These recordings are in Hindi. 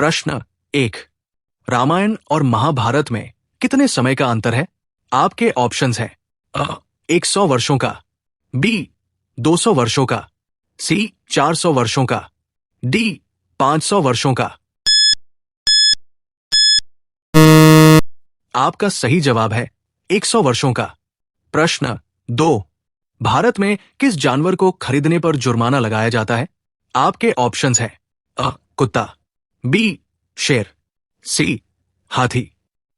प्रश्न 1। रामायण और महाभारत में कितने समय का अंतर है? आपके ऑप्शंस हैं 100 वर्षों का, बी 200 वर्षों का, सी 400 वर्षों का, डी 500 वर्षों का। आपका सही जवाब है 100 वर्षों का। प्रश्न 2। भारत में किस जानवर को खरीदने पर जुर्माना लगाया जाता है? आपके ऑप्शंस हैं कुत्ता, बी शेर, सी हाथी,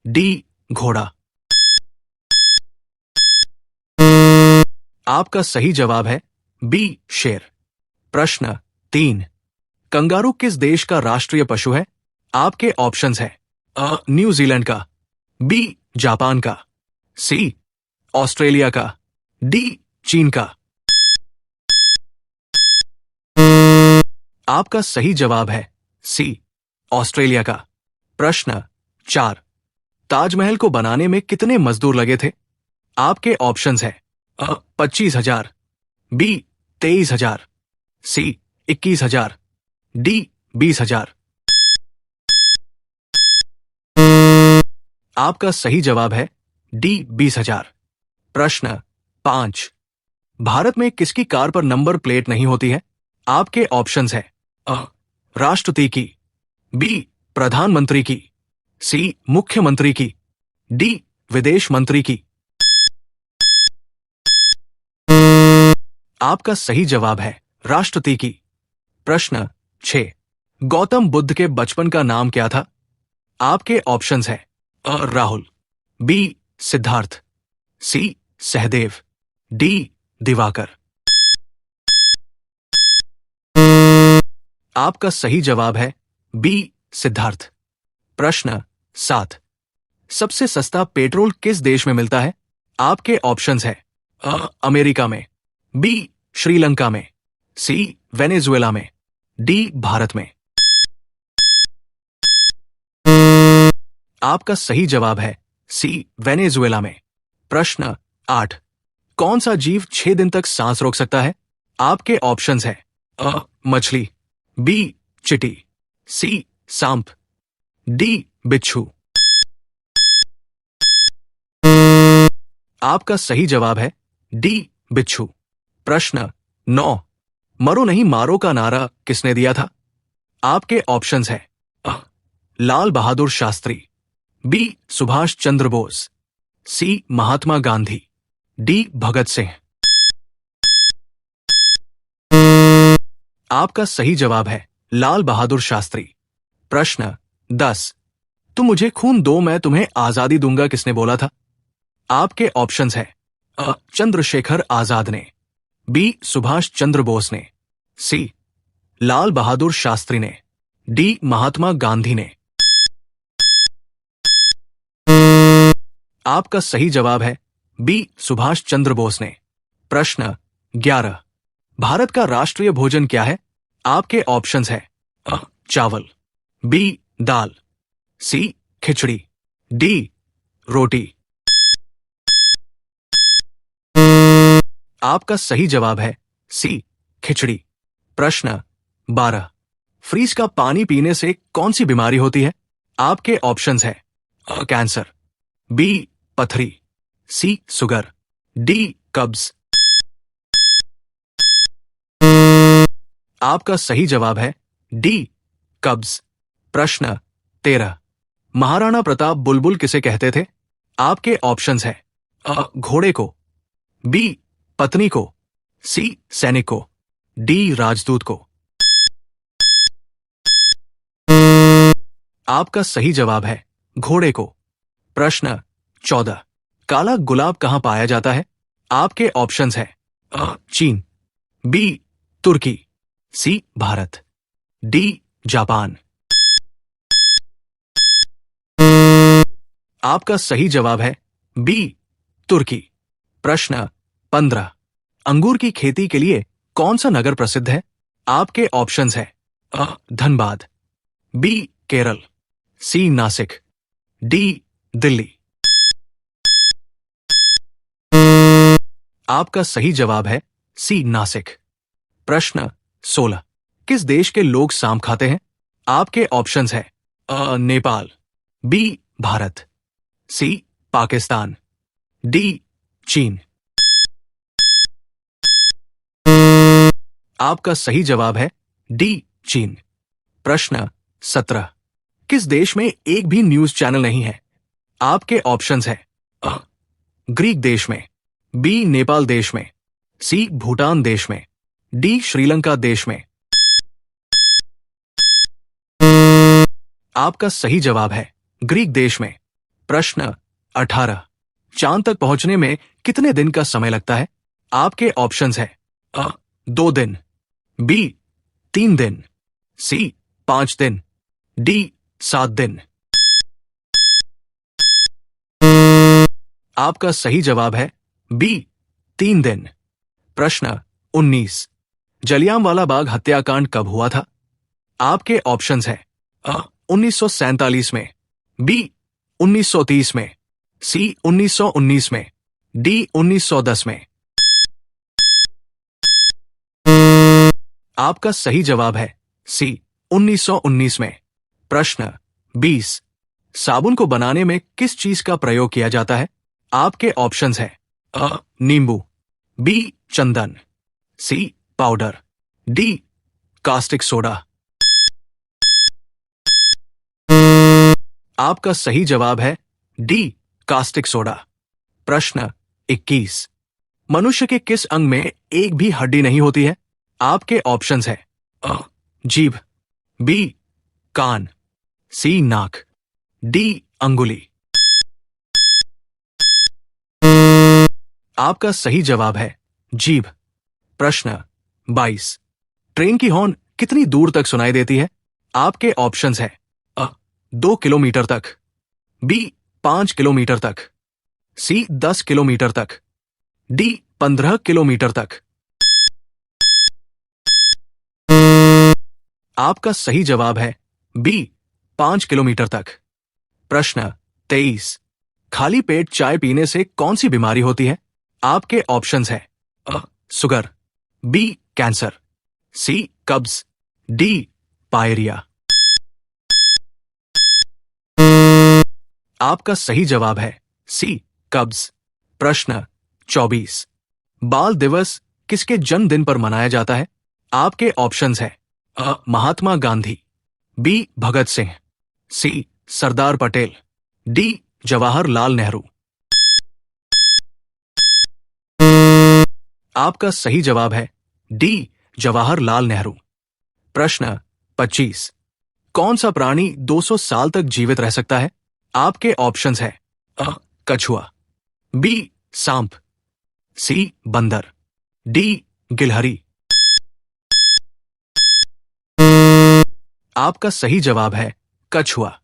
डी घोड़ा। आपका सही जवाब है बी शेर। प्रश्न 3। कंगारू किस देश का राष्ट्रीय पशु है? आपके ऑप्शंस हैं न्यूजीलैंड का, बी जापान का, सी ऑस्ट्रेलिया का, डी चीन का। आपका सही जवाब है सी ऑस्ट्रेलिया का। प्रश्न 4। ताजमहल को बनाने में कितने मजदूर लगे थे? आपके ऑप्शंस हैं 25,000, बी 23,000, सी 21,000, डी 20,000। आपका सही जवाब है डी 20,000। प्रश्न 5। भारत में किसकी कार पर नंबर प्लेट नहीं होती है? आपके ऑप्शंस हैं राष्ट्रपति की, बी प्रधानमंत्री की, सी मुख्यमंत्री की, डी विदेश मंत्री की। आपका सही जवाब है राष्ट्रपति की। प्रश्न 6। गौतम बुद्ध के बचपन का नाम क्या था? आपके ऑप्शंस हैं राहुल, बी सिद्धार्थ, सी सहदेव, डी दिवाकर। आपका सही जवाब है बी सिद्धार्थ। प्रश्न 7। सबसे सस्ता पेट्रोल किस देश में मिलता है? आपके ऑप्शंस हैं अमेरिका में, बी श्रीलंका में, सी वेनेजुएला में, डी भारत में। आपका सही जवाब है सी वेनेजुएला में। प्रश्न 8। कौन सा जीव 6 दिन तक सांस रोक सकता है? आपके ऑप्शंस हैं मछली, बी चींटी, सी सांप, डी बिच्छू। आपका सही जवाब है डी बिच्छू। प्रश्न 9। मरो नहीं मारो का नारा किसने दिया था? आपके ऑप्शंस हैं लाल बहादुर शास्त्री, बी सुभाष चंद्र बोस, सी महात्मा गांधी, डी भगत सिंह। आपका सही जवाब है लाल बहादुर शास्त्री। प्रश्न 10। तुम मुझे खून दो मैं तुम्हें आजादी दूंगा किसने बोला था? आपके ऑप्शंस हैं चंद्रशेखर आजाद ने, बी सुभाष चंद्र बोस ने, सी लाल बहादुर शास्त्री ने, डी महात्मा गांधी ने। आपका सही जवाब है बी सुभाष चंद्र बोस ने। प्रश्न 11। भारत का राष्ट्रीय भोजन क्या है? आपके ऑप्शंस हैं चावल, बी दाल, सी खिचड़ी, डी रोटी। आपका सही जवाब है सी खिचड़ी। प्रश्न 12। फ्रीज का पानी पीने से कौन सी बीमारी होती है? आपके ऑप्शंस हैं कैंसर, बी पथरी, सी शुगर, डी कब्ज। आपका सही जवाब है डी कब्ज। प्रश्न 13। महाराणा प्रताप बुलबुल किसे कहते थे? आपके ऑप्शंस हैं घोड़े को, बी पत्नी को, सी सैनिक को, डी राजदूत को। आपका सही जवाब है घोड़े को। प्रश्न 14। काला गुलाब कहां पाया जाता है? आपके ऑप्शंस हैं चीन, बी तुर्की, सी भारत, डी जापान। आपका सही जवाब है बी तुर्की। प्रश्न 15। अंगूर की खेती के लिए कौन सा नगर प्रसिद्ध है? आपके ऑप्शंस हैं धनबाद, बी केरल, सी नासिक, डी दिल्ली। आपका सही जवाब है सी नासिक। प्रश्न 16। किस देश के लोग सांप खाते हैं? आपके ऑप्शंस है नेपाल, बी भारत, सी पाकिस्तान, डी चीन। आपका सही जवाब है डी चीन। प्रश्न 17। किस देश में एक भी न्यूज चैनल नहीं है? आपके ऑप्शंस है ग्रीक देश में, बी नेपाल देश में, सी भूटान देश में, डी श्रीलंका देश में। आपका सही जवाब है ग्रीक देश में। प्रश्न 18। चांद तक पहुंचने में कितने दिन का समय लगता है? आपके ऑप्शंस है 2 दिन, बी 3 दिन, सी 5 दिन, डी 7 दिन। आपका सही जवाब है बी 3 दिन। प्रश्न 19। जलियांवाला बाग हत्याकांड कब हुआ था? आपके ऑप्शंस है 1947 में, बी 1930 में, सी 1919 में, डी 1910 में। आपका सही जवाब है सी 1919 में। प्रश्न 20। साबुन को बनाने में किस चीज का प्रयोग किया जाता है? आपके ऑप्शंस है नींबू, बी चंदन, C powder, D caustic soda. आपका सही जवाब है डी कास्टिक सोडा। प्रश्न 21। मनुष्य के किस अंग में एक भी हड्डी नहीं होती है? आपके ऑप्शंस है जीभ, बी कान, सी नाक, डी अंगुली। आपका सही जवाब है जीभ। प्रश्न 22। ट्रेन की हॉर्न कितनी दूर तक सुनाई देती है? आपके ऑप्शंस है 2 किलोमीटर तक, बी 5 किलोमीटर तक, सी 10 किलोमीटर तक, डी 15 किलोमीटर तक। आपका सही जवाब है बी 5 किलोमीटर तक। प्रश्न 23। खाली पेट चाय पीने से कौन सी बीमारी होती है? आपके ऑप्शंस है शुगर, बी कैंसर, सी कब्ज, डी पायरिया। आपका सही जवाब है सी कब्ज। प्रश्न 24। बाल दिवस किसके जन्मदिन पर मनाया जाता है? आपके ऑप्शंस है महात्मा गांधी, बी भगत सिंह, सी सरदार पटेल, डी जवाहरलाल नेहरू। आपका सही जवाब है डी जवाहरलाल नेहरू। प्रश्न 25। कौन सा प्राणी 200 साल तक जीवित रह सकता है? आपके ऑप्शंस है कछुआ, बी सांप, सी बंदर, डी गिलहरी। आपका सही जवाब है कछुआ।